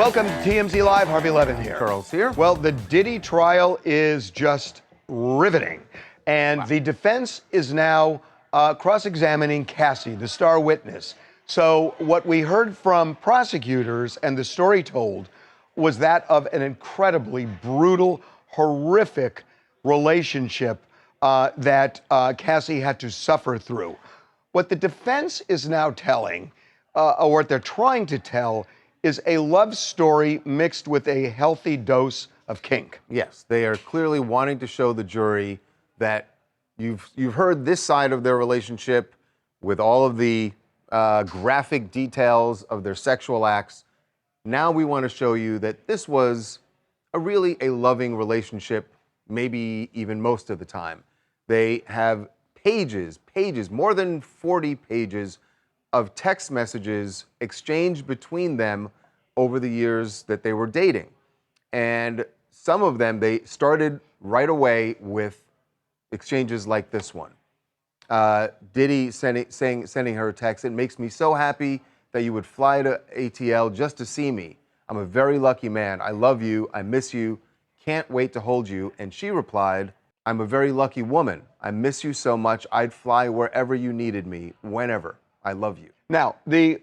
Welcome to TMZ Live. Harvey Levin here. Charles here. Well, the Diddy trial is just riveting. And the defense is now cross-examining Cassie, the star witness. So what we heard from prosecutors and the story told was that of an incredibly brutal, horrific relationship that Cassie had to suffer through. What the defense is now telling, or what they're trying to tell, is a love story mixed with a healthy dose of kink. Yes, they are clearly wanting to show the jury that you've heard this side of their relationship with all of the graphic details of their sexual acts. Now we want to show you that this was really a loving relationship, maybe even most of the time. They have pages, more than 40 pages of text messages exchanged between them over the years that they were dating. And some of them, they started right away with exchanges like this one. Diddy sending her a text, "It makes me so happy that you would fly to ATL just to see me. I'm a very lucky man. I love you. I miss you. Can't wait to hold you." And she replied, "I'm a very lucky woman. I miss you so much. I'd fly wherever you needed me, whenever. I love you." Now, the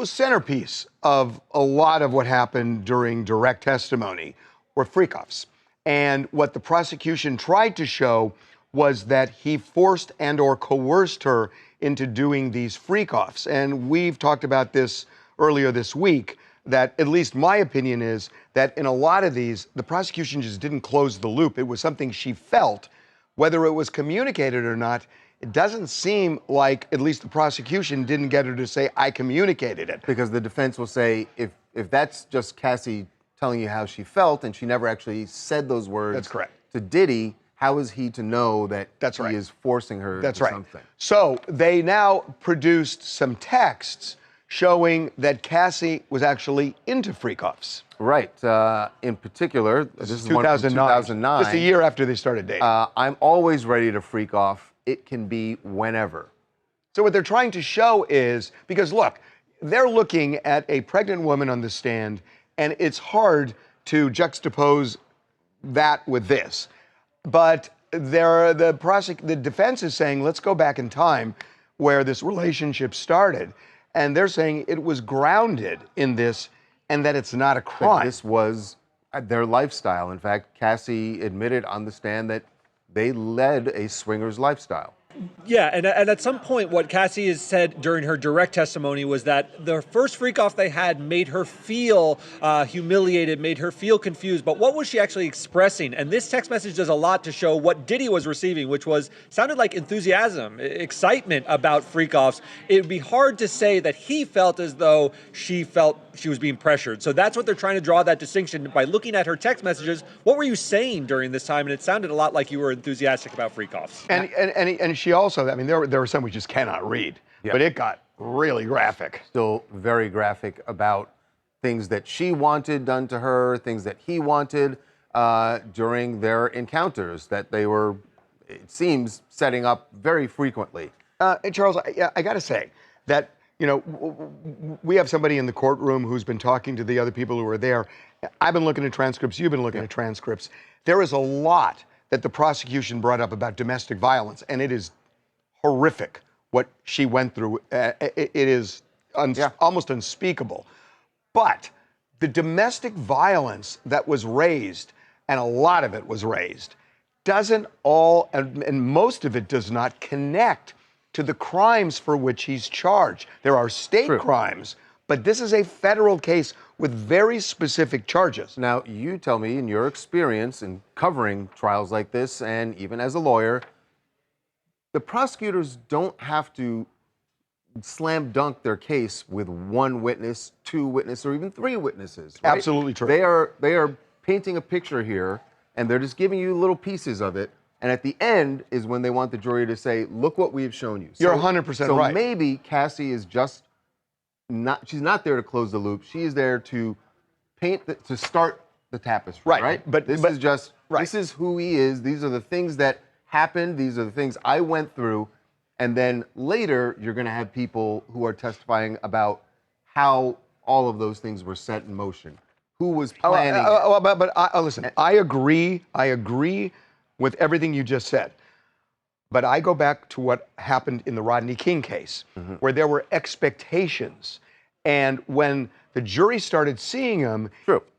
centerpiece of a lot of what happened during direct testimony were freak-offs. And what the prosecution tried to show was that he forced and or coerced her into doing these freak-offs. And we've talked about this earlier this week, that at least my opinion is that in a lot of these, the prosecution just didn't close the loop. It was something she felt. Whether it was communicated or not, it doesn't seem like, at least the prosecution didn't get her to say, "I communicated it." Because the defense will say, if that's just Cassie telling you how she felt and she never actually said those words. That's correct. To Diddy, how is he to know that That's he right. is forcing her That's to right. something? So they now produced some texts showing that Cassie was actually into freak-offs. Right. In particular, this is one from 2009. 2009. Just a year after they started dating. I'm always ready to freak off. It can be whenever. So what they're trying to show is, because look, they're looking at a pregnant woman on the stand, and it's hard to juxtapose that with this. But the defense is saying, let's go back in time where this relationship started. And they're saying it was grounded in this and that it's not a crime. But this was their lifestyle. In fact, Cassie admitted on the stand that they led a swingers lifestyle. Yeah, and at some point, what Cassie has said during her direct testimony was that the first freak-off they had made her feel humiliated, made her feel confused. But what was she actually expressing? And this text message does a lot to show what Diddy was receiving, which sounded like enthusiasm, excitement about freak-offs. It would be hard to say that he felt as though she felt she was being pressured. So that's what they're trying to draw that distinction by looking at her text messages. What were you saying during this time? And it sounded a lot like you were enthusiastic about freak-offs. And she also, I mean, there were some we just cannot read, but it got really graphic. Still very graphic about things that she wanted done to her, things that he wanted during their encounters that they were, it seems, setting up very frequently. And Charles, I got to say that, you know, we have somebody in the courtroom who's been talking to the other people who were there. I've been looking at transcripts. You've been looking at transcripts. There is a lot that the prosecution brought up about domestic violence, and it is horrific what she went through. It is almost unspeakable. But the domestic violence that was raised, and a lot of it was raised, doesn't all, and most of it does not connect to the crimes for which he's charged. There are state crimes, but this is a federal case with very specific charges. Now, you tell me, in your experience in covering trials like this, and even as a lawyer, the prosecutors don't have to slam dunk their case with one witness, two witnesses, or even three witnesses. Right? Absolutely true. They are painting a picture here, and they're just giving you little pieces of it. And at the end is when they want the jury to say, "Look what we've shown you." You're 100% right. So maybe Cassie is just not. She's not there to close the loop. She is there to paint, to start the tapestry. Right. But this is just. This is who he is. These are the things that happened. These are the things I went through. And then later, you're going to have people who are testifying about how all of those things were set in motion. who was planning it. But listen, I agree with everything you just said. But I go back to what happened in the Rodney King case, where there were expectations. And when the jury started seeing him,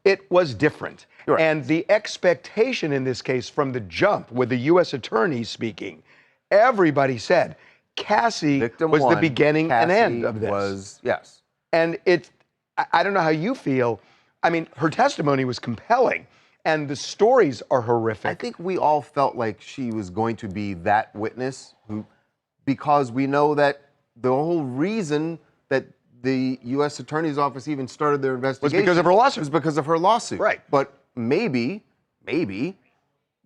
it was different. Right. And the expectation in this case from the jump, with the U.S. attorney speaking, everybody said Cassie Victim was the one, beginning and end of this. Yes. And I don't know how you feel. I mean, her testimony was compelling, and the stories are horrific. I think we all felt like she was going to be that witness, because we know that the whole reason that the U.S. Attorney's Office even started their investigation was because of her lawsuit. Was because of her lawsuit. Right. But maybe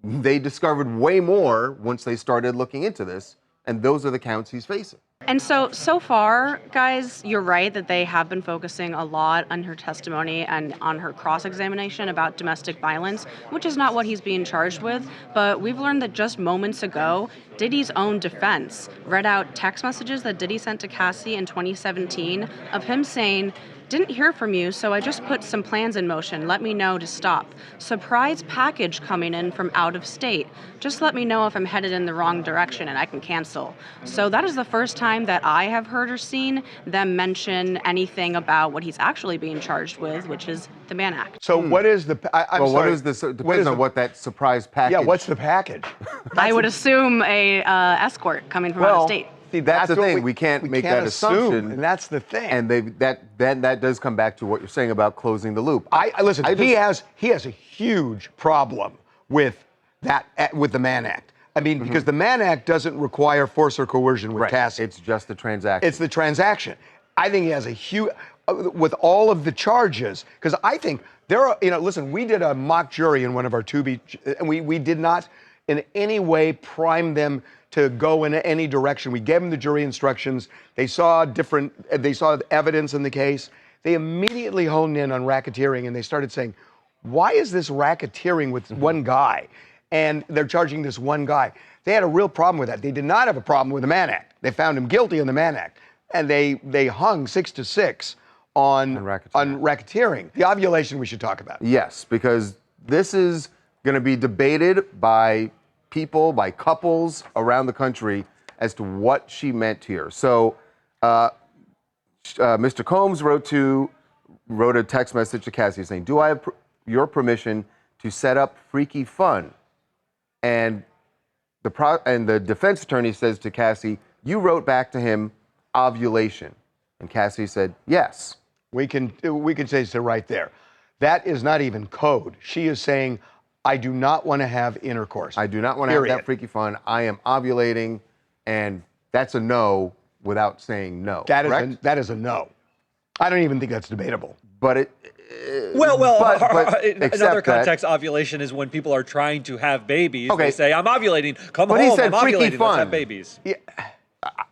they discovered way more once they started looking into this, and those are the counts he's facing. And so far, guys, you're right that they have been focusing a lot on her testimony and on her cross-examination about domestic violence, which is not what he's being charged with. But we've learned that just moments ago, Diddy's own defense read out text messages that Diddy sent to Cassie in 2017 of him saying, "Didn't hear from you, so I just put some plans in motion. Let me know to stop. Surprise package coming in from out of state. Just let me know if I'm headed in the wrong direction and I can cancel." So that is the first time that I have heard or seen them mention anything about what he's actually being charged with, which is the Mann Act. So what is the? I'm Well, sorry. what is this? Depends on what that surprise package. Yeah, what's the package? I would assume a escort coming from out of state. See, That's the what thing. We can't make that assume, assumption. and that's the thing. And that does come back to what you're saying about closing the loop. Listen. He has a huge problem with the Mann Act. I mean, because the Mann Act doesn't require force or coercion with Cassie. It's just a transaction. It's the transaction. I think he has a huge, with all of the charges, because I think there are, listen, we did a mock jury in one of our Tubi, and we did not in any way prime them to go in any direction. We gave them the jury instructions. They saw evidence in the case. They immediately honed in on racketeering, and they started saying, why is this racketeering with one guy? And they're charging this one guy. They had a real problem with that. They did not have a problem with the Mann Act. They found him guilty on the Mann Act. And they hung 6-6 on racketeering. The ovulation we should talk about. Yes, because this is going to be debated by people, by couples around the country as to what she meant here. So Mr. Combs wrote a text message to Cassie saying, "Do I have your permission to set up freaky fun?" And the defense attorney says to Cassie, "You wrote back to him ovulation." And Cassie said, "Yes." We can say so right there. That is not even code. She is saying, I do not want to have intercourse. I do not want to have that freaky fun. I am ovulating, and that's a no without saying no. That is a no. I don't even think that's debatable. But it. But in another context, ovulation is when people are trying to have babies. Okay. They say, "I'm ovulating. Come home. He said I'm freaky ovulating. fun. Let's have babies." Yeah.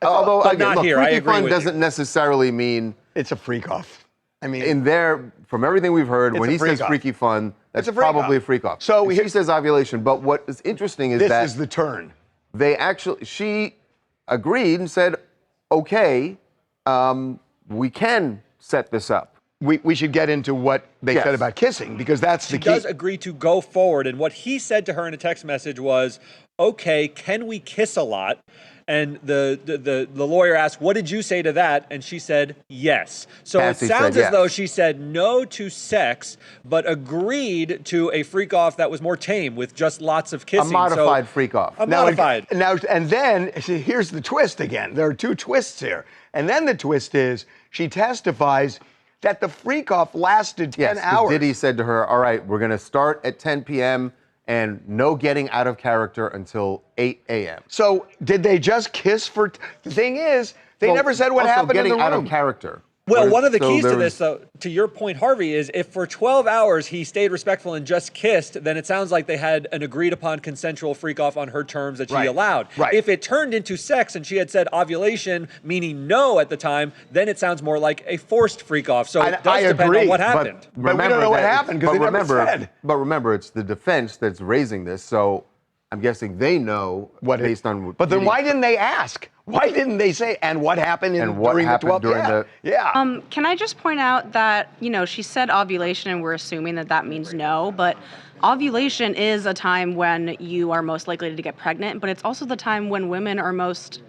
Although but again, not here. freaky I agree fun with doesn't necessarily mean it's a freak off. I mean, from everything we've heard, when he says freaky fun, that's probably a freak off. So he says ovulation. But what is interesting is this is the turn. She agreed and said, "Okay, we can set this up." We should get into what they said about kissing, because that's the key. She does agree to go forward, and what he said to her in a text message was, "Okay, can we kiss a lot?" And the lawyer asked, "What did you say to that?" And she said, "Yes." So Cassie it sounds said as though yes. she said no to sex, but agreed to a freak off that was more tame, with just lots of kissing. A modified freak off. Modified. And then here's the twist again. There are two twists here. And then the twist is she testifies that the freak off lasted 10 hours. Diddy said to her, "All right, we're going to start at 10 p.m. and no getting out of character until 8 a.m. So did they just kiss for? The thing is, they never said what happened in the room. Getting out of character. Well, one of the keys to this, though, to your point, Harvey, is if for 12 hours he stayed respectful and just kissed, then it sounds like they had an agreed upon consensual freak off on her terms that she allowed. Right. If it turned into sex and she had said ovulation, meaning no at the time, then it sounds more like a forced freak off. So it does depend on what happened. But we don't know what happened because they never said. But remember, it's the defense that's raising this. So I'm guessing they know based on. But then why didn't they ask? Why didn't they say, and what happened during the 12th? Yeah. Can I just point out that, she said ovulation and we're assuming that means no, but ovulation is a time when you are most likely to get pregnant, but it's also the time when women are most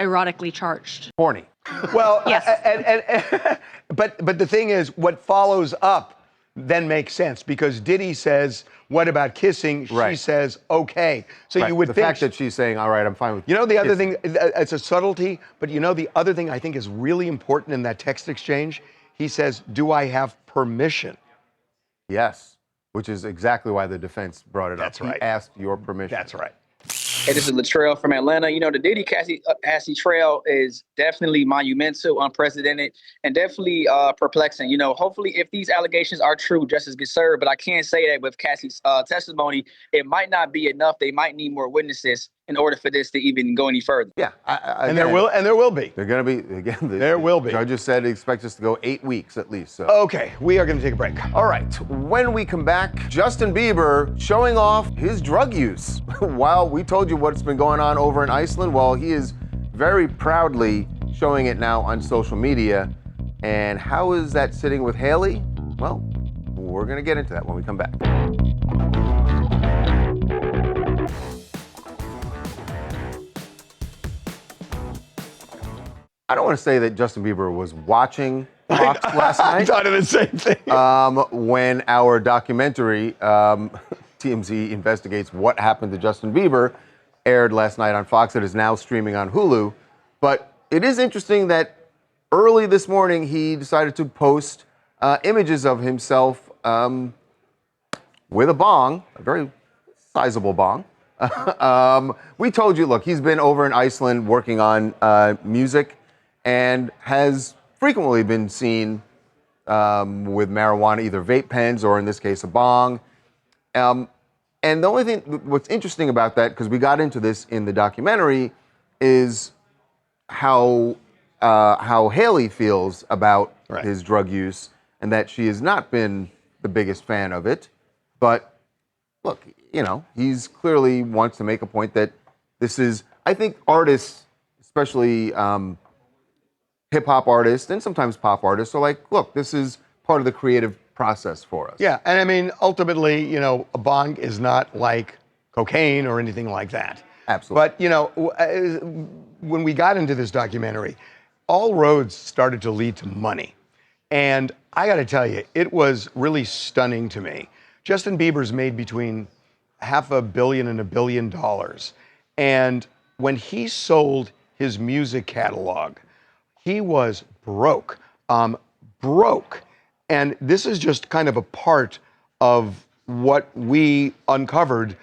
erotically charged. Horny. Well, yes. but the thing is, what follows up then makes sense because Diddy says, "What about kissing?" Right. She says, "Okay." So you would the think fact that she's saying, "All right, I'm fine with." The other thing, it's a subtlety, but the other thing I think is really important in that text exchange. He says, "Do I have permission?" Yes, which is exactly why the defense brought it up. That's right. He asked your permission. That's right. Hey, this is Latrell from Atlanta. The Diddy Cassie trail is definitely monumental, unprecedented, and definitely perplexing. Hopefully, if these allegations are true, justice gets served. But I can't say that with Cassie's testimony, it might not be enough. They might need more witnesses in order for this to even go any further. Yeah, and there will be. They're going to be again. There will be. Judges said expect us to go 8 weeks at least. So. Okay, we are going to take a break. All right. When we come back, Justin Bieber showing off his drug use. While we told you what's been going on over in Iceland, well, he is very proudly showing it now on social media. And how is that sitting with Haley? Well, we're going to get into that when we come back. I don't want to say that Justin Bieber was watching Fox last night. I thought of the same thing. When our documentary, TMZ Investigates What Happened to Justin Bieber, aired last night on Fox. It is now streaming on Hulu. But it is interesting that early this morning he decided to post images of himself with a bong, a very sizable bong. We told you, look, he's been over in Iceland working on music and has frequently been seen with marijuana, either vape pens or in this case a bong. And the only thing, what's interesting about that, because we got into this in the documentary, is how Haley feels about his drug use and that she has not been the biggest fan of it. But look, he's clearly wants to make a point that this is, I think artists, especially hip-hop artists and sometimes pop artists are like, look, this is part of the creative process for us. Yeah, and I mean, ultimately, a bong is not like cocaine or anything like that. Absolutely. But, when we got into this documentary, all roads started to lead to money. And I got to tell you, it was really stunning to me. Justin Bieber's made between $500 million and $1 billion. And when he sold his music catalog, he was broke. And this is just kind of a part of what we uncovered,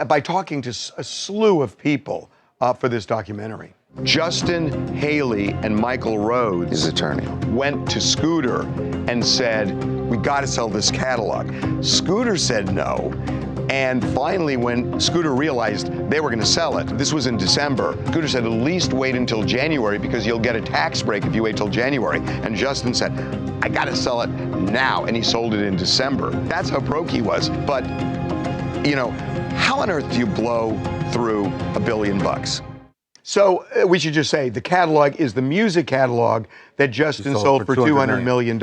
by talking to a slew of people for this documentary. Justin Haley and Michael Rhodes, his attorney, went to Scooter and said, "We got to sell this catalog." Scooter said no. And finally, when Scooter realized they were going to sell it, this was in December, Scooter said, "At least wait until January because you'll get a tax break if you wait till January." And Justin said, "I got to sell it now." And he sold it in December. That's how broke he was. But, how on earth do you blow through $1 billion? So we should just say the catalog is the music catalog that Justin sold for $200 million.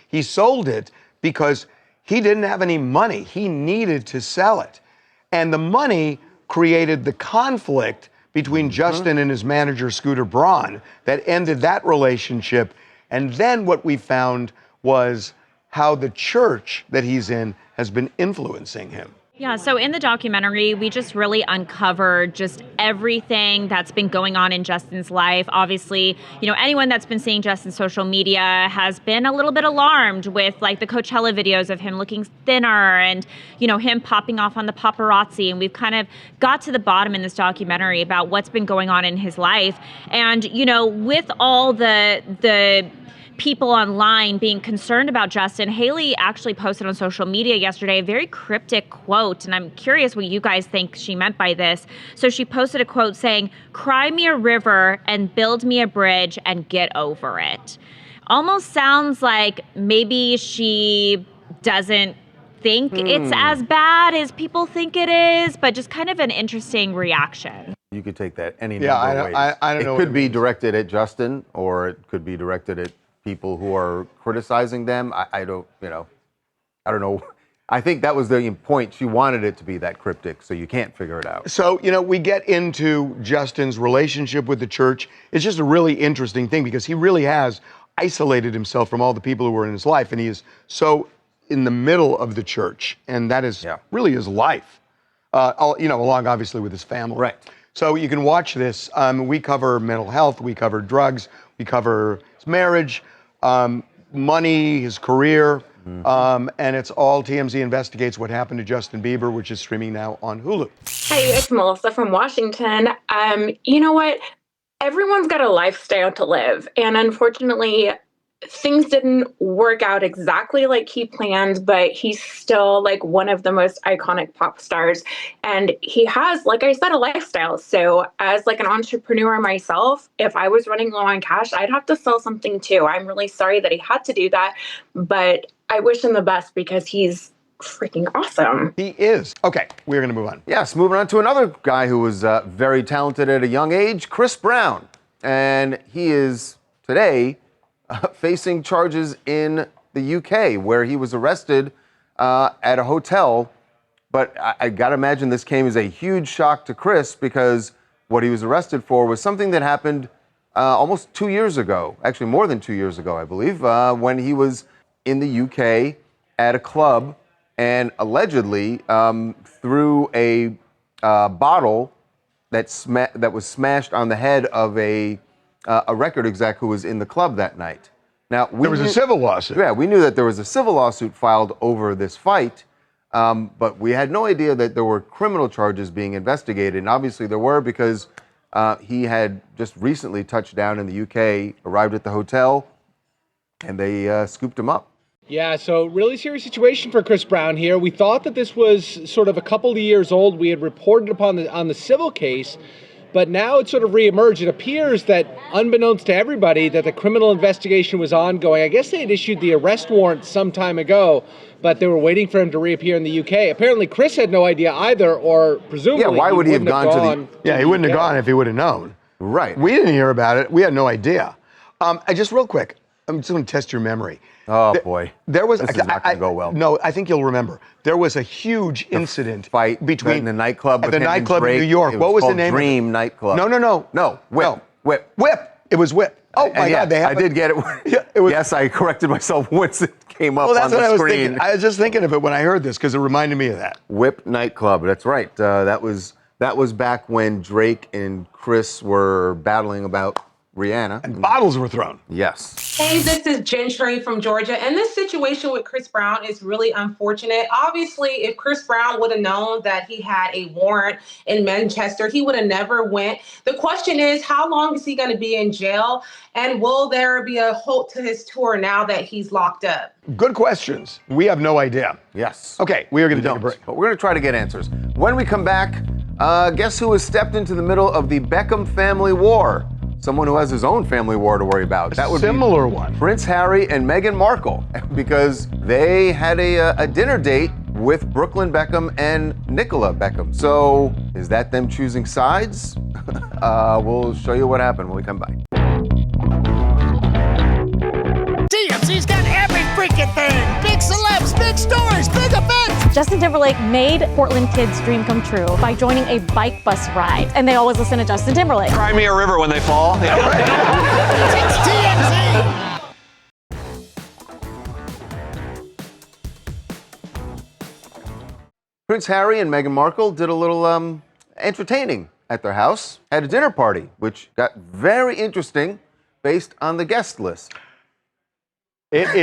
He sold it because he didn't have any money. He needed to sell it. And the money created the conflict between Justin and his manager, Scooter Braun, that ended that relationship. And then what we found was how the church that he's in has been influencing him. Yeah, so in the documentary, we just really uncovered just everything that's been going on in Justin's life. Obviously, anyone that's been seeing Justin's social media has been a little bit alarmed with like the Coachella videos of him looking thinner and, him popping off on the paparazzi. And we've kind of got to the bottom in this documentary about what's been going on in his life. And, with all the people online being concerned about Justin, Haley actually posted on social media yesterday a very cryptic quote, and I'm curious what you guys think she meant by this. So she posted a quote saying, "Cry me a river and build me a bridge and get over it." Almost sounds like maybe she doesn't think it's as bad as people think it is, but just kind of an interesting reaction. You could take that any number of ways. I don't know. It could be directed at Justin, or it could be directed at people who are criticizing them. I don't know. I think that was the point. She wanted it to be that cryptic, so you can't figure it out. So, we get into Justin's relationship with the church. It's just a really interesting thing because he really has isolated himself from all the people who were in his life, and he is so in the middle of the church, and that is really his life, along obviously with his family. Right. So you can watch this. We cover mental health, we cover drugs, we cover his marriage, money, his career, and it's all TMZ Investigates What Happened to Justin Bieber, which is streaming now on Hulu. Hey, it's Melissa from Washington. You know what? Everyone's got a lifestyle to live, and unfortunately, things didn't work out exactly like he planned, but he's still like one of the most iconic pop stars. And he has, like I said, a lifestyle. So as like an entrepreneur myself, if I was running low on cash, I'd have to sell something too. I'm really sorry that he had to do that, but I wish him the best because he's freaking awesome. He is. Okay, we're going to move on. Yes, moving on to another guy who was very talented at a young age, Chris Brown. And he is today facing charges in the UK, where he was arrested at a hotel. But I got to imagine this came as a huge shock to Chris, because what he was arrested for was something that happened almost 2 years ago, actually more than 2 years ago, I believe, when he was in the UK at a club and allegedly threw a bottle that was smashed on the head of a record exec who was in the club that night. Now, There was a civil lawsuit. Yeah, we knew that there was a civil lawsuit filed over this fight, but we had no idea that there were criminal charges being investigated. And obviously there were, because he had just recently touched down in the UK, arrived at the hotel, and they scooped him up. Yeah, so really serious situation for Chris Brown here. We thought that this was sort of a couple of years old. We had reported upon on the civil case, but now it's sort of reemerged. It appears that, unbeknownst to everybody, that the criminal investigation was ongoing. I guess they had issued the arrest warrant some time ago, but they were waiting for him to reappear in the UK. Apparently, Chris had no idea either, or presumably why would he have gone to the... Yeah, he wouldn't have gone if he would have known. Right. We didn't hear about it. We had no idea. Just real quick, I'm just going to test your memory. Oh, boy. There was, this is not going to go well. No, I think you'll remember. There was a huge incident fight between in the nightclub at with the him and nightclub in Drake. New York. It What was the called name? Dream nightclub. No. Whip. Whip. It was Whip. Oh my God! I did get it. Yeah, it was, yes, I corrected myself once it came up well, that's on what the I was screen. thinking. I was just thinking of it when I heard this because it reminded me of that. Whip nightclub. That's right. That was back when Drake and Chris were battling about Rihanna. And bottles were thrown. Yes. Hey, this is Shrey from Georgia, and this situation with Chris Brown is really unfortunate. Obviously, if Chris Brown would have known that he had a warrant in Manchester, he would have never went. The question is, how long is he going to be in jail, and will there be a halt to his tour now that he's locked up? Good questions. We have no idea. Yes. Okay, we are going to take a break. But we're going to try to get answers. When we come back, guess who has stepped into the middle of the Beckham Family War? Someone who has his own family war to worry about. That would similar be one. Prince Harry and Meghan Markle, because they had a dinner date with Brooklyn Beckham and Nicola Beckham. So is that them choosing sides? We'll show you what happened when we come back. TMZ's got every freaking thing. Big celebs, big stories, big events. Justin Timberlake made Portland kids' dream come true by joining a bike bus ride. And they always listen to Justin Timberlake. Cry me a river when they fall. Yeah, right. It's TMZ. Prince Harry and Meghan Markle did a little entertaining at their house, had a dinner party, which got very interesting based on the guest list. It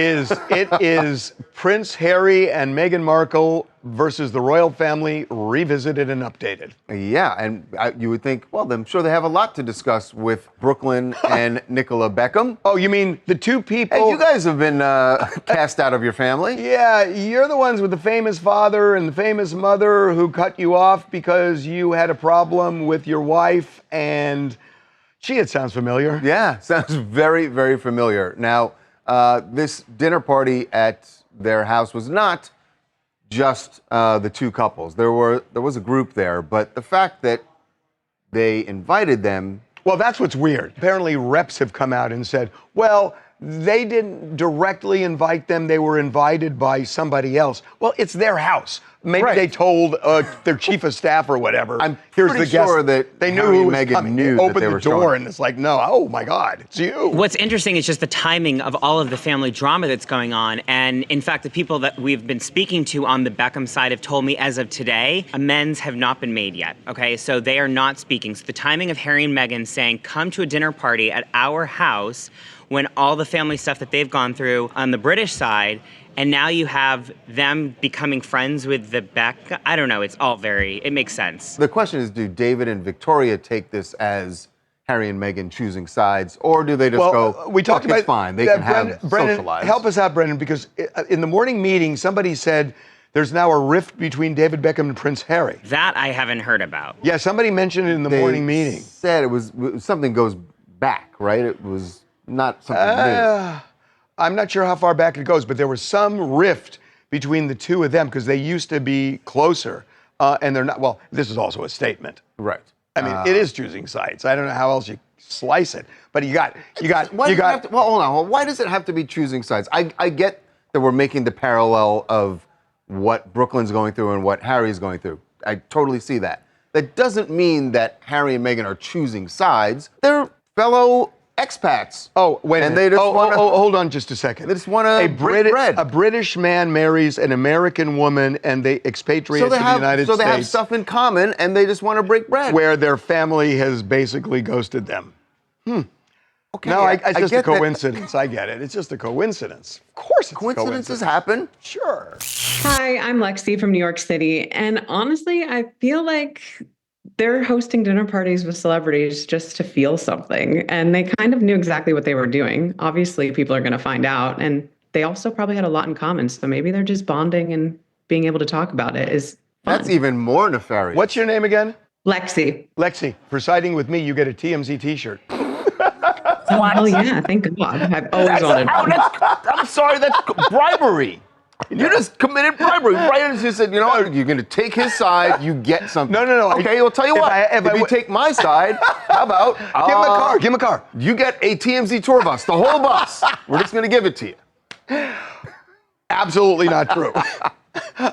is Prince Harry and Meghan Markle versus the royal family revisited and updated. Yeah, and you would think, well, I'm sure they have a lot to discuss with Brooklyn and Nicola Beckham. Oh, you mean the two people? Hey, you guys have been cast out of your family. Yeah, you're the ones with the famous father and the famous mother who cut you off because you had a problem with your wife, and gee, it sounds familiar. Yeah, sounds very, very familiar. Now, this dinner party at their house was not just the two couples. There was a group there, but the fact that they invited them. Well, that's what's weird. Apparently, reps have come out and said, well, they didn't directly invite them. They were invited by somebody else. Well, it's their house. Maybe they told their chief of staff or whatever. I'm Here's pretty the guest. sure that they knew Harry who and was Meghan coming. knew They that opened they the were door showing. and it's like, no, oh my God, it's you. What's interesting is just the timing of all of the family drama that's going on. And in fact, the people that we've been speaking to on the Beckham side have told me as of today, amends have not been made yet. Okay, so they are not speaking. So the timing of Harry and Meghan saying, come to a dinner party at our house when all the family stuff that they've gone through on the British side, and now you have them becoming friends with the I don't know, it makes sense. The question is, do David and Victoria take this as Harry and Meghan choosing sides, or do they just go, we talked about it's fine, they can have Brendan, socialize? help us out, Brendan, because in the morning meeting, somebody said there's now a rift between David Beckham and Prince Harry. That I haven't heard about. Yeah, somebody mentioned it in the morning meeting. Said it was something goes back, right? It was not something new. I'm not sure how far back it goes, but there was some rift between the two of them because they used to be closer, and they're not. Well, this is also a statement, right? I mean, it is choosing sides. I don't know how else you slice it, but you got. Well, hold on. Why does it have to be choosing sides? I get that we're making the parallel of what Brooklyn's going through and what Harry's going through. I totally see that. That doesn't mean that Harry and Meghan are choosing sides. They're fellow expats. Oh, wait a minute. They just hold on just a second. They just want to break bread. A British man marries an American woman and they expatriate to the United States. So they have stuff in common and they just want to break bread. Where their family has basically ghosted them. Okay. No, it's just a coincidence. I get it. It's just a coincidence. Of course it's coincidences happen. Sure. Hi, I'm Lexi from New York City. And honestly, I feel like they're hosting dinner parties with celebrities just to feel something. And they kind of knew exactly what they were doing. Obviously, people are going to find out. And they also probably had a lot in common. So maybe they're just bonding and being able to talk about it is fun. That's even more nefarious. What's your name again? Lexi. Lexi, for siding with me, you get a TMZ t-shirt. Oh, yeah. Thank God. I've always wanted one. I'm sorry, that's bribery. You just committed bribery. Right as you said, you know what, you're going to take his side, you get something. No. Okay, well, tell you what. If you take my side, how about... Give him a car. You get a TMZ tour bus, the whole bus. We're just going to give it to you. Absolutely not true.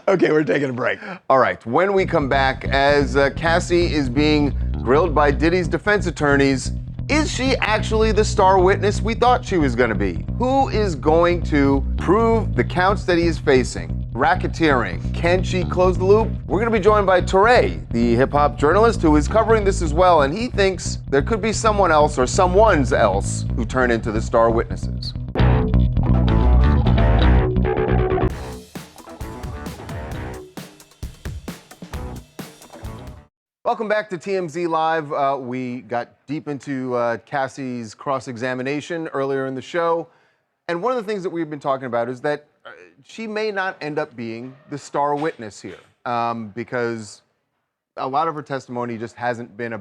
Okay, we're taking a break. All right, when we come back, as Cassie is being grilled by Diddy's defense attorneys, is she actually the star witness we thought she was going to be? Who is going to prove the counts that he is facing? Racketeering. Can she close the loop? We're going to be joined by Shrey, the hip-hop journalist who is covering this as well, and he thinks there could be someone else or someone's else who turn into the star witnesses. Welcome back to TMZ Live. We got deep into Cassie's cross-examination earlier in the show. And one of the things that we've been talking about is that she may not end up being the star witness here because a lot of her testimony just hasn't been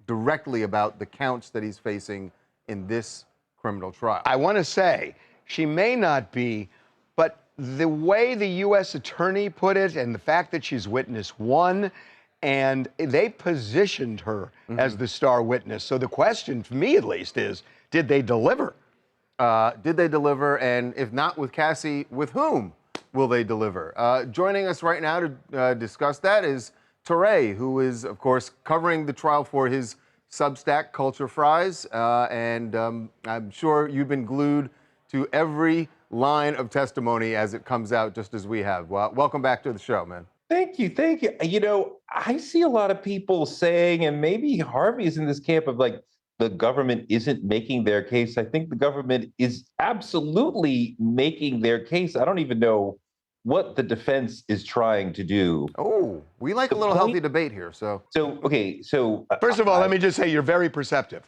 directly about the counts that he's facing in this criminal trial. I want to say she may not be, but the way the U.S. attorney put it and the fact that she's witness one, and they positioned her as the star witness. So the question, for me at least, is, did they deliver? Did they deliver? And if not with Cassie, with whom will they deliver? Joining us right now to discuss that is Shrey, who is, of course, covering the trial for his Substack, Culture Fries. And I'm sure you've been glued to every line of testimony as it comes out, just as we have. Well, welcome back to the show, man. Thank you. You know, I see a lot of people saying, and maybe Harvey is in this camp of like, the government isn't making their case. I think the government is absolutely making their case. I don't even know what the defense is trying to do. Oh, we like a little healthy debate here, so. Okay, First of all, let me just say you're very perceptive.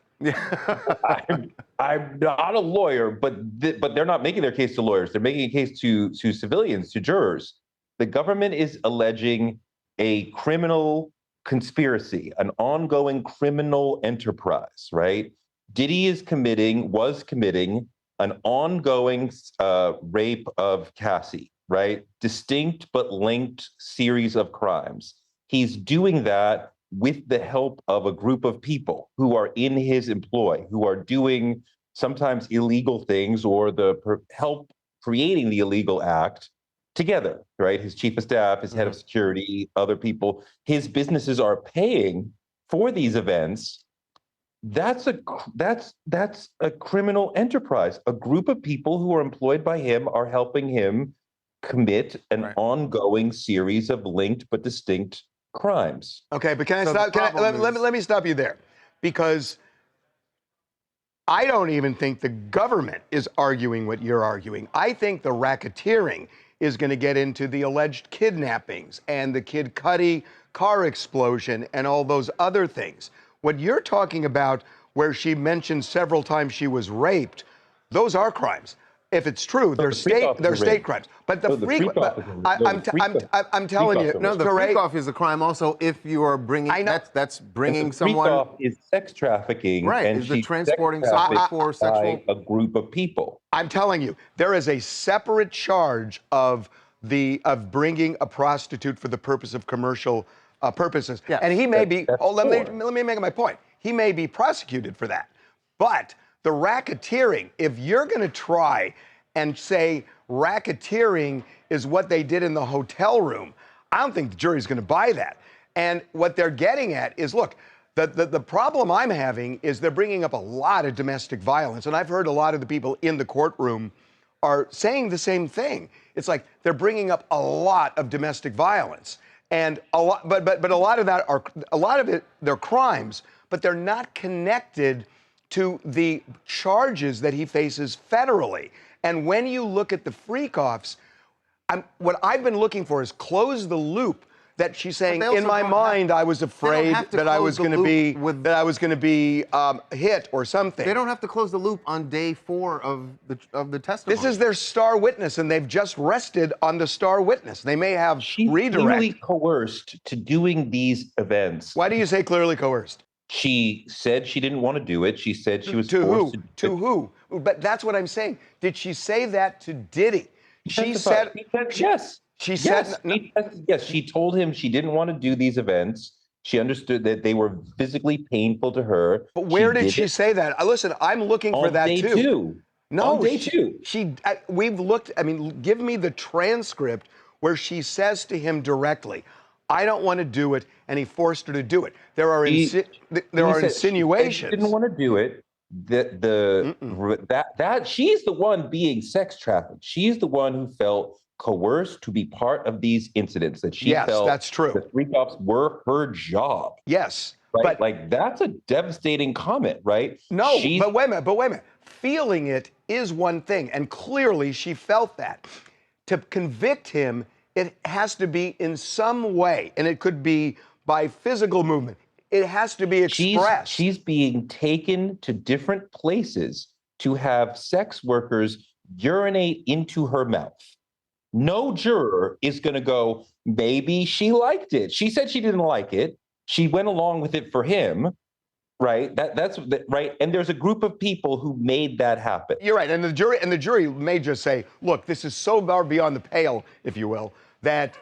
I'm not a lawyer, but they're not making their case to lawyers. They're making a case to civilians, to jurors. The government is alleging a criminal conspiracy, an ongoing criminal enterprise, right? Diddy was committing an ongoing rape of Cassie. right? Distinct but linked series of crimes. He's doing that with the help of a group of people who are in his employ, who are doing sometimes illegal things or help creating the illegal act together, right? His chief of staff, his head of security, other people, his businesses are paying for these events. That's a criminal enterprise. A group of people who are employed by him are helping him commit an ongoing series of linked but distinct crimes. Okay, but let me stop you there, because I don't even think the government is arguing what you're arguing. I think the racketeering is going to get into the alleged kidnappings and the Kid Cudi car explosion and all those other things. What you're talking about, where she mentioned several times she was raped, those are crimes. If it's true, they're state crimes. But I'm telling you, no, the freak-off is a crime also if you are bringing. I know that's bringing someone. Freak-off is sex trafficking, right? And is the transporting someone for sexual? A group of people. I'm telling you, there is a separate charge of bringing a prostitute for the purpose of commercial purposes, and he may be. Let me make my point. He may be prosecuted for that, but the racketeering, if you're going to try and say racketeering is what they did in the hotel room, I don't think the jury's going to buy that. And what they're getting at is, look, the problem I'm having is they're bringing up a lot of domestic violence. And I've heard a lot of the people in the courtroom are saying the same thing. It's like they're bringing up a lot of domestic violence. And a lot, but a lot of it, they're crimes, but they're not connected to the charges that he faces federally. And when you look at the freak-offs, what I've been looking for is close the loop that she's saying, in my mind, I was afraid that I was going to be hit or something. They don't have to close the loop on day 4 of the testimony. This is their star witness, and they've just rested on the star witness. They may have redirect. She's clearly coerced to doing these events. Why do you say clearly coerced? She said she didn't want to do it. She said she was forced to who? But that's what I'm saying. Did she say that to Diddy? She said yes. She said yes. She told him she didn't want to do these events. She understood that they were physically painful to her. But where did she say that? Listen, I'm looking for that too. On day 2. No, on day 2. We've looked. I mean, give me the transcript where she says to him directly, I don't want to do it, and he forced her to do it. There are insinuations. She didn't want to do it. That she's the one being sex trafficked. She's the one who felt coerced to be part of these incidents. That she felt that's true. The freak-offs were her job. Yes, right? But like that's a devastating comment, right? No, but wait a minute. Feeling it is one thing, and clearly she felt that. To convict him, it has to be in some way, and it could be by physical movement. It has to be expressed. She's being taken to different places to have sex workers urinate into her mouth. No juror is going to go, maybe she liked it. She said she didn't like it. She went along with it for him, right? That's right. And there's a group of people who made that happen. You're right. And the jury may just say, look, this is so far beyond the pale, if you will, that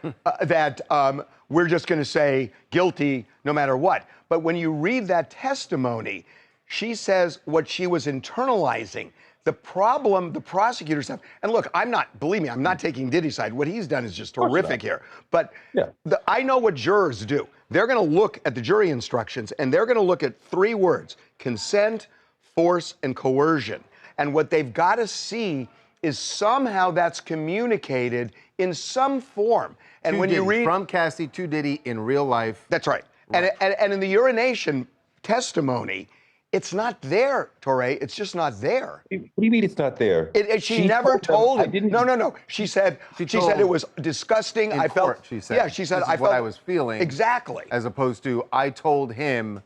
we're just going to say guilty no matter what. But when you read that testimony, she says what she was internalizing. The problem the prosecutors have, and look, believe me, I'm not taking Diddy's side. What he's done is just horrific here. But I know what jurors do. They're going to look at the jury instructions, and they're going to look at 3 words: consent, force, and coercion. And what they've got to see is somehow that's communicated in some form. And when you read from Cassie to Diddy in real life. That's right. And in the urination testimony, it's not there, Torre. It's just not there. What do you mean it's not there? She never told him. No. She said it was disgusting. I felt. She said. Yeah, she said I felt what I was feeling. Exactly. As opposed to I told him,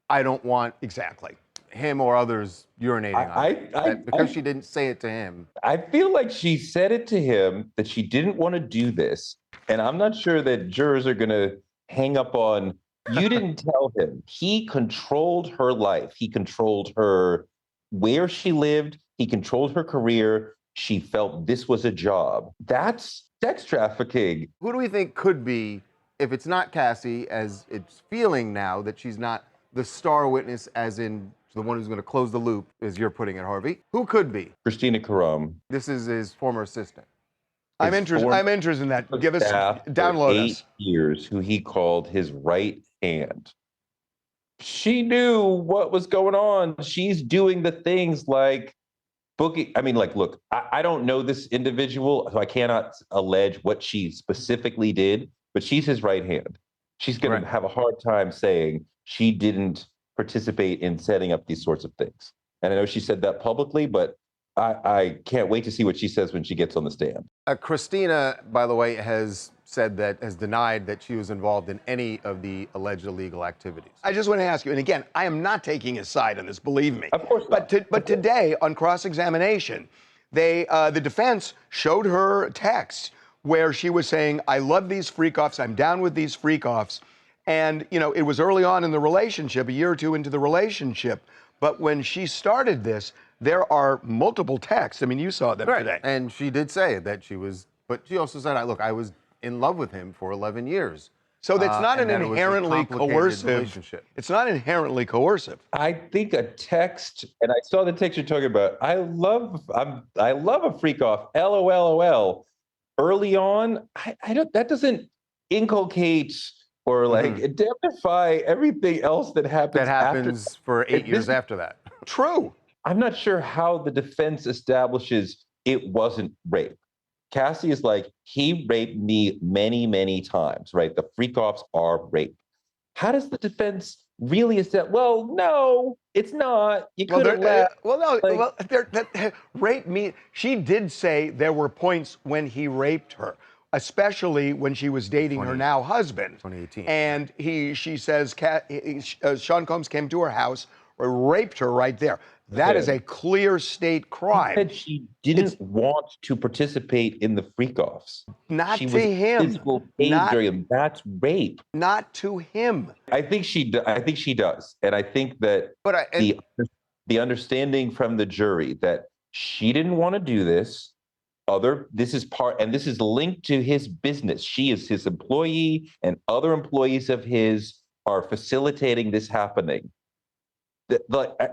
I don't want him or others urinating on it. Because she didn't say it to him. I feel like she said it to him that she didn't want to do this, and I'm not sure that jurors are going to hang up on. You didn't tell him. He controlled her life. He controlled her, where she lived. He controlled her career. she felt this was a job. That's sex trafficking. Who do we think could be, if it's not Cassie, as it's feeling now that she's not the star witness, as in the one who's going to close the loop, as you're putting it, Harvey? Who could be? Christina Karam. This is his former assistant. I'm interested in that. Give us, download 8 us. years, who he called his right hand. She knew what was going on. She's doing the things like booking. I mean, like, look, I don't know this individual, so I cannot allege what she specifically did, but she's his right hand. She's going to have a hard time saying she didn't participate in setting up these sorts of things. And I know she said that publicly, but I can't wait to see what she says when she gets on the stand. Christina, by the way, has denied that she was involved in any of the alleged illegal activities. I just want to ask you, and again, I am not taking his side on this, believe me. Of course not. But today, on cross-examination, the defense showed her texts where she was saying, I love these freak-offs, I'm down with these freak-offs. And, you know, it was early on in the relationship, a year or two into the relationship. But when she started this, there are multiple texts. I mean, you saw them today. And she did say that she was, but she also said, look, I was in love with him for 11 years. So that's not an and that it was a complicated coercive relationship. It's not inherently coercive. I think a text, and I saw the text you're talking about. I love a freak off. LOL. Early on, I don't. That doesn't inculcate or like indemnify everything else that happens. That happens for 8 years after that. True. I'm not sure how the defense establishes it wasn't rape. Cassie is like, he raped me many, many times, right? The freak-offs are rape. How does the defense really establish? Well, no, it's not. You couldn't rape me. She did say there were points when he raped her, especially when she was dating her now husband. 2018. And she says Sean Combs came to her house, raped her right there. That is a clear state crime. She said she didn't want to participate in the freak-offs. Not she to was him. Physical pain during him. That's rape. Not to him. I think she does, and I think that the understanding from the jury that she didn't want to do this. This is linked to his business. She is his employee, and other employees of his are facilitating this happening. That's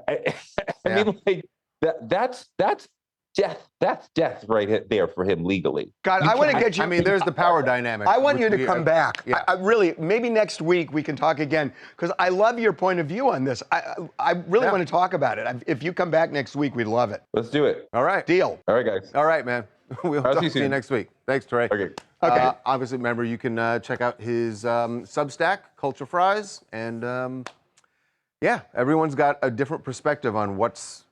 death. That's death right there for him legally. God, I want to get you. I mean, there's the power dynamic. I want you to come back. Yeah. I really, maybe next week we can talk again, because I love your point of view on this. I really want to talk about it. If you come back next week, we'd love it. Let's do it. All right. Deal. All right, guys. All right, man. We'll talk to you next week. Thanks, Trey. Okay. Obviously, remember, you can check out his Substack, Culture Fries, and yeah, everyone's got a different perspective on what's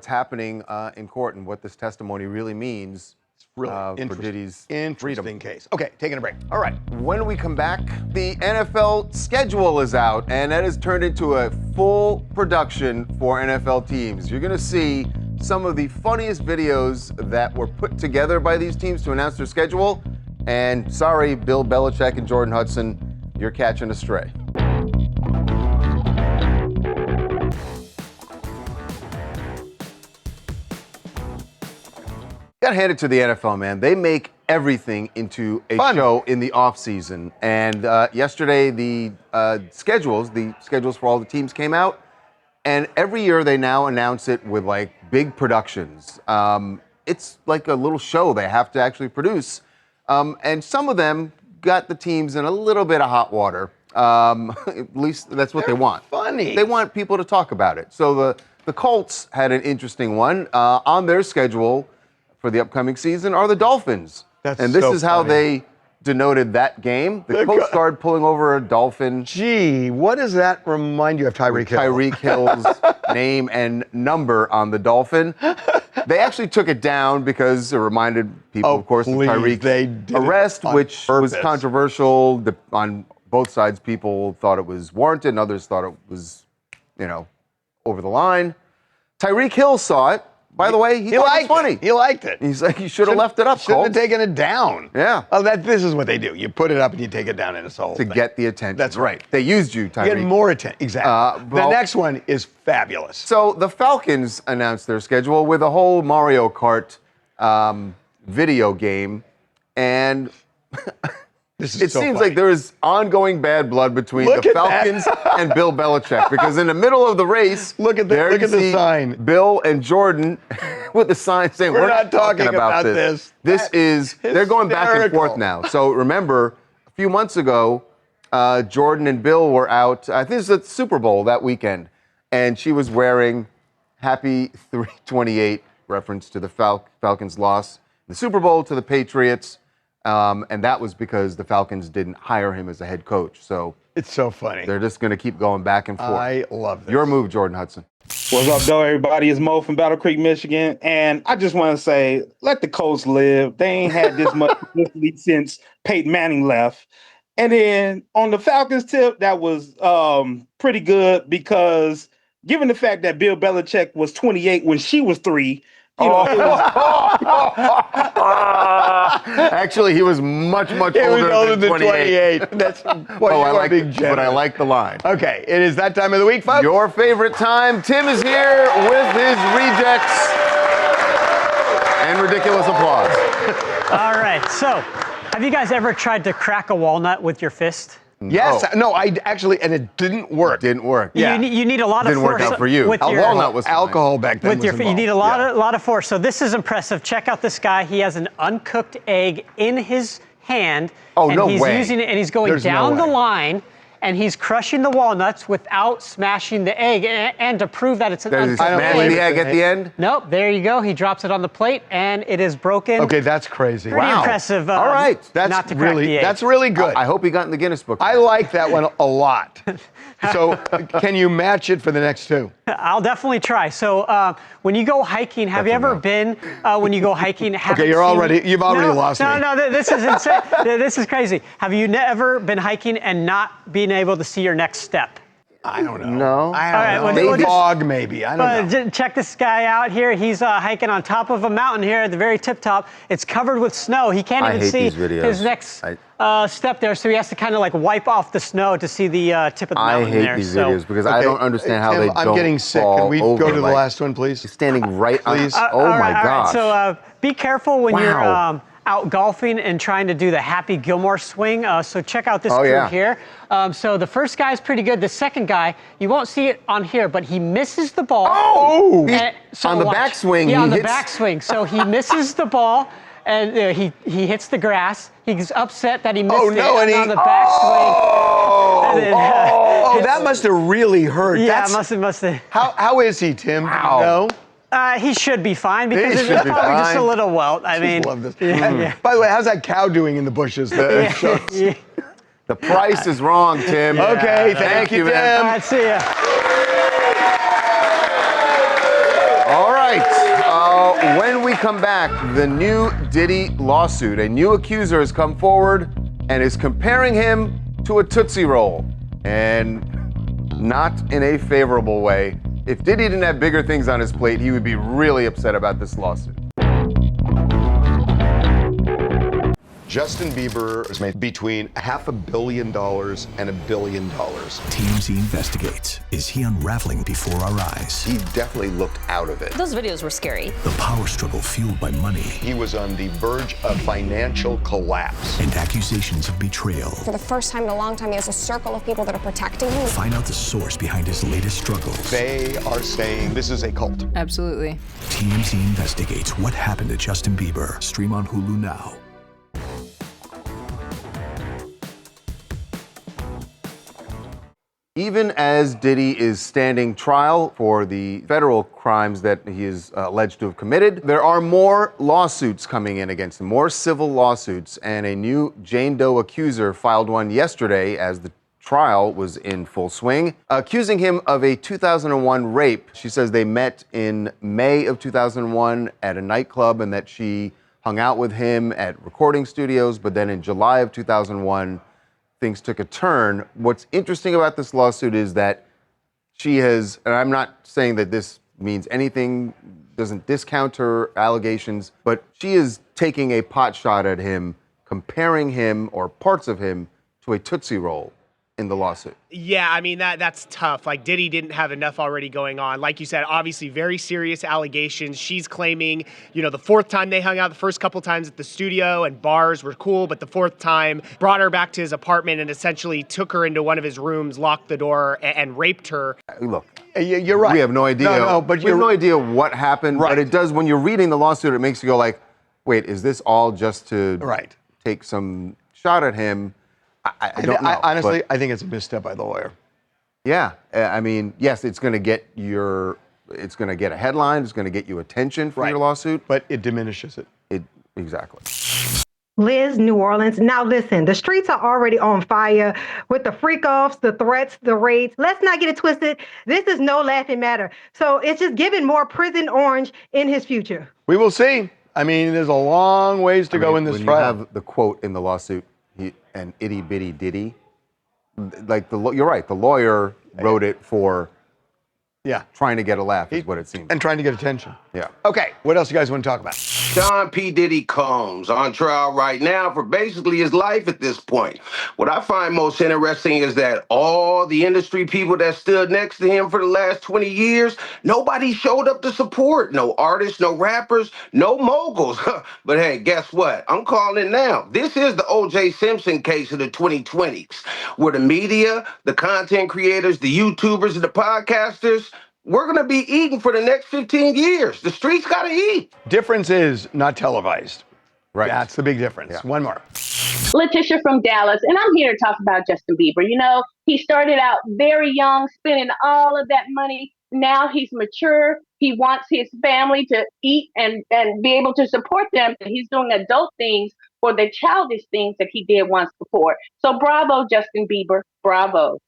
happening in court and what this testimony really means. It's really for Diddy's interesting case. Okay, taking a break. All right, when we come back, the NFL schedule is out, and that has turned into a full production for NFL teams. You're going to see some of the funniest videos that were put together by these teams to announce their schedule. And sorry, Bill Belichick and Jordan Hudson, you're catching a stray. Got handed to the NFL, man. They make everything into a show in the offseason. And yesterday, the schedules for all the teams came out. And every year they now announce it with like big productions. It's like a little show they have to actually produce. And some of them got the teams in a little bit of hot water. At least that's what they want. Funny. They want people to talk about it. So the Colts had an interesting one. On their schedule for the upcoming season are the Dolphins. And this is how they denoted that game. The Coast Guard pulling over a dolphin. Gee, what does that remind you of Tyreek Hill? Tyreek Hill's name and number on the dolphin. They actually took it down because it reminded people, of course, of Tyreek's arrest, which was controversial. On both sides, people thought it was warranted, and others thought it was, over the line. Tyreek Hill saw it. By the way, he thought it was funny. He liked it. He's like, you should have left it up, Shouldn't have taken it down. Yeah. Oh, this is what they do. You put it up and you take it down, and it's the whole to thing. get the attention. That's right. They used you, Tyreek. Get more attention. Exactly. The next one is fabulous. So the Falcons announced their schedule with a whole Mario Kart video game, and It seems like there is ongoing bad blood between Look the at Falcons and Bill Belichick, because in the middle of the race, look at the sign. Bill and Jordan with the sign saying, "We're not talking about this." They're going back and forth now. So remember, a few months ago, Jordan and Bill were out. I think it was at the Super Bowl that weekend, and she was wearing "Happy 328" reference to the Falcons' loss in the Super Bowl to the Patriots. And that was because the Falcons didn't hire him as a head coach. So it's so funny. They're just going to keep going back and forth. I love this. Your move, Jordan Hudson. What's up, though, everybody? It's Mo from Battle Creek, Michigan. And I just want to say, let the Colts live. They ain't had this much publicity since Peyton Manning left. And then on the Falcons tip, that was pretty good because given the fact that Bill Belichick was 28 when she was 3, you know, actually, he was much older than 28. That's what being generous. But I like the line. Okay, it is that time of the week, folks. Your favorite time. Tim is here with his rejects and ridiculous applause. All right, so have you guys ever tried to crack a walnut with your fist? Yes. No, I actually, and it didn't work. Didn't work. Yeah. You need a lot of force. Didn't work out for you. With your walnut was alcohol back then. With your, you need a lot of force. So this is impressive. Check out this guy. He has an uncooked egg in his hand. Oh, and no he's way. Using it, and he's going down the line, and he's crushing the walnuts without smashing the egg. And to prove that it's an uncooked egg. Smashing the egg at the end? Nope. There you go. He drops it on the plate, and it is broken. Okay, that's crazy. Pretty impressive. All right. Not to crack the egg. That's really good. I hope he got in the Guinness Book. I like that one a lot. So can you match it for the next two? I'll definitely try. So when you go hiking, have you ever been, when you go hiking, okay, you've already lost me. No, this is insane. This is crazy. Have you never been hiking and not being able to see your next step? I don't know. No. I don't know. Maybe fog, maybe. I don't know. Check this guy out here. He's hiking on top of a mountain here at the very tip top. It's covered with snow. He can't even see his next step there, so he has to kind of like wipe off the snow to see the tip of the mountain there. I hate these videos because I don't understand how they don't I'm getting sick. Can we go to the last one, please? He's standing right on. Please. Oh my gosh. So be careful when you're out golfing and trying to do the Happy Gilmore swing. So check out this crew here. So the first guy's pretty good. The second guy, you won't see it on here, but he misses the ball. Oh! So on the backswing. Yeah, on the backswing. So he misses the ball, and he hits the grass. He's upset that he missed it. And on the backswing. That must have really hurt. Yeah, must have. How is he, Tim? Wow. He should be fine because it's probably just a little welt. I mean, love this. By the way, how's that cow doing in the bushes? The price is wrong, Tim. Okay, thank you, Tim. All right, see ya. All right. When we come back, the new Diddy lawsuit. A new accuser has come forward and is comparing him to a Tootsie Roll. And not in a favorable way. If Diddy didn't have bigger things on his plate, he would be really upset about this lawsuit. Justin Bieber has made between $500 million and $1 billion. TMZ investigates. Is he unraveling before our eyes? He definitely looked out of it. Those videos were scary. The power struggle fueled by money. He was on the verge of financial collapse. And accusations of betrayal. For the first time in a long time, he has a circle of people that are protecting him. Find out the source behind his latest struggles. They are saying this is a cult. Absolutely. TMZ investigates what happened to Justin Bieber. Stream on Hulu now. Even as Diddy is standing trial for the federal crimes that he is alleged to have committed, there are more lawsuits coming in against him, more civil lawsuits, and a new Jane Doe accuser filed one yesterday as the trial was in full swing, accusing him of a 2001 rape. She says they met in May of 2001 at a nightclub and that she hung out with him at recording studios, but then in July of 2001, things took a turn. What's interesting about this lawsuit is that she has, and I'm not saying that this means anything, doesn't discount her allegations, but she is taking a pot shot at him, comparing him or parts of him to a Tootsie Roll. in the lawsuit. Yeah, I mean, that's tough. Like, Diddy didn't have enough already going on. Like you said, obviously very serious allegations. She's claiming, the fourth time they hung out, the first couple times at the studio and bars were cool, but the fourth time brought her back to his apartment and essentially took her into one of his rooms, locked the door, and raped her. Look, you're right. We have no idea. But we have no idea what happened. Right. But it does, when you're reading the lawsuit, it makes you go like, wait, is this all just to take some shot at him? I don't know. Honestly, I think it's a misstep by the lawyer. Yeah, I mean, yes, it's going to get a headline, it's going to get you attention for your lawsuit, but it diminishes it. Exactly. Liz, New Orleans. Now listen, the streets are already on fire with the freak-offs, the threats, the raids. Let's not get it twisted. This is no laughing matter. So it's just giving more prison orange in his future. We will see. I mean, there's a long ways to go in this trial. You have the quote in the lawsuit, an itty bitty Diddy. Like you're right. The lawyer wrote it for trying to get a laugh, is what it seems. And trying to get attention. Yeah. Okay, what else you guys want to talk about? Don P. Diddy Combs on trial right now for basically his life at this point. What I find most interesting is that all the industry people that stood next to him for the last 20 years, nobody showed up to support. No artists, no rappers, no moguls. But hey, guess what? I'm calling it now. This is the O.J. Simpson case of the 2020s, where the media, the content creators, the YouTubers, and the podcasters, we're going to be eating for the next 15 years. The streets got to eat. Difference is not televised. Right. That's the big difference. Yeah. One more. Letitia from Dallas, and I'm here to talk about Justin Bieber. He started out very young, spending all of that money. Now he's mature. He wants his family to eat and be able to support them. He's doing adult things for the childish things that he did once before. So bravo, Justin Bieber. Bravo.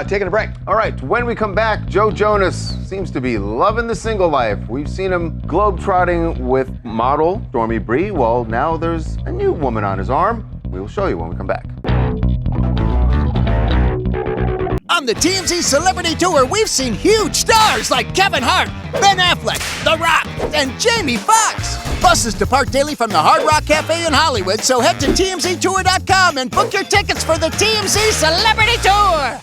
Taking a break. All right, when we come back, Joe Jonas seems to be loving the single life. We've seen him globetrotting with model Stormy Bree. Well, now there's a new woman on his arm. We will show you when we come back. On the TMZ Celebrity Tour, we've seen huge stars like Kevin Hart, Ben Affleck, The Rock, and Jamie Foxx. Buses depart daily from the Hard Rock Cafe in Hollywood, so head to TMZTour.com and book your tickets for the TMZ Celebrity Tour.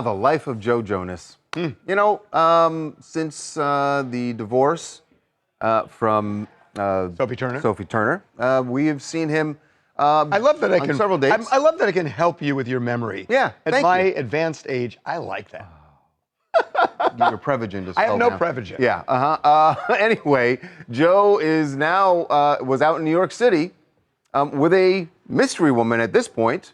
The life of Joe Jonas. Since the divorce from Sophie Turner, we have seen him. I love that on several dates. I love that I can help you with your memory. Yeah, at my advanced age, I like that. You're Prevagen. I have no Prevagen. Yeah. Anyway, Joe is now was out in New York City with a mystery woman at this point.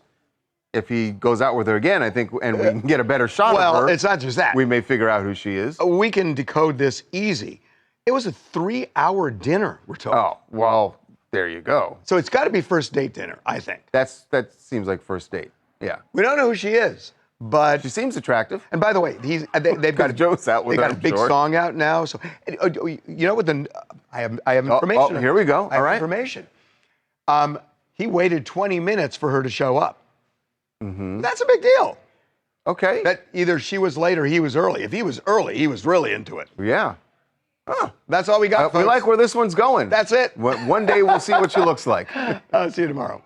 If he goes out with her again, I think, and we can get a better shot of her. Well, it's not just that. We may figure out who she is. We can decode this easy. It was a 3-hour dinner, we're told. Oh, well, there you go. So it's got to be first date dinner, I think. That seems like first date. Yeah. We don't know who she is, but she seems attractive. And by the way, they've got Joe's out with they her. got a big song out now. So you know what? I have information. Oh, here we go. All right. Information. He waited 20 minutes for her to show up. Mm-hmm. That's a big deal. Okay. That either she was late or he was early. If he was early, he was really into it. Yeah. Oh, that's all we got. We like where this one's going. That's it. One day we'll see what she looks like. I'll see you tomorrow.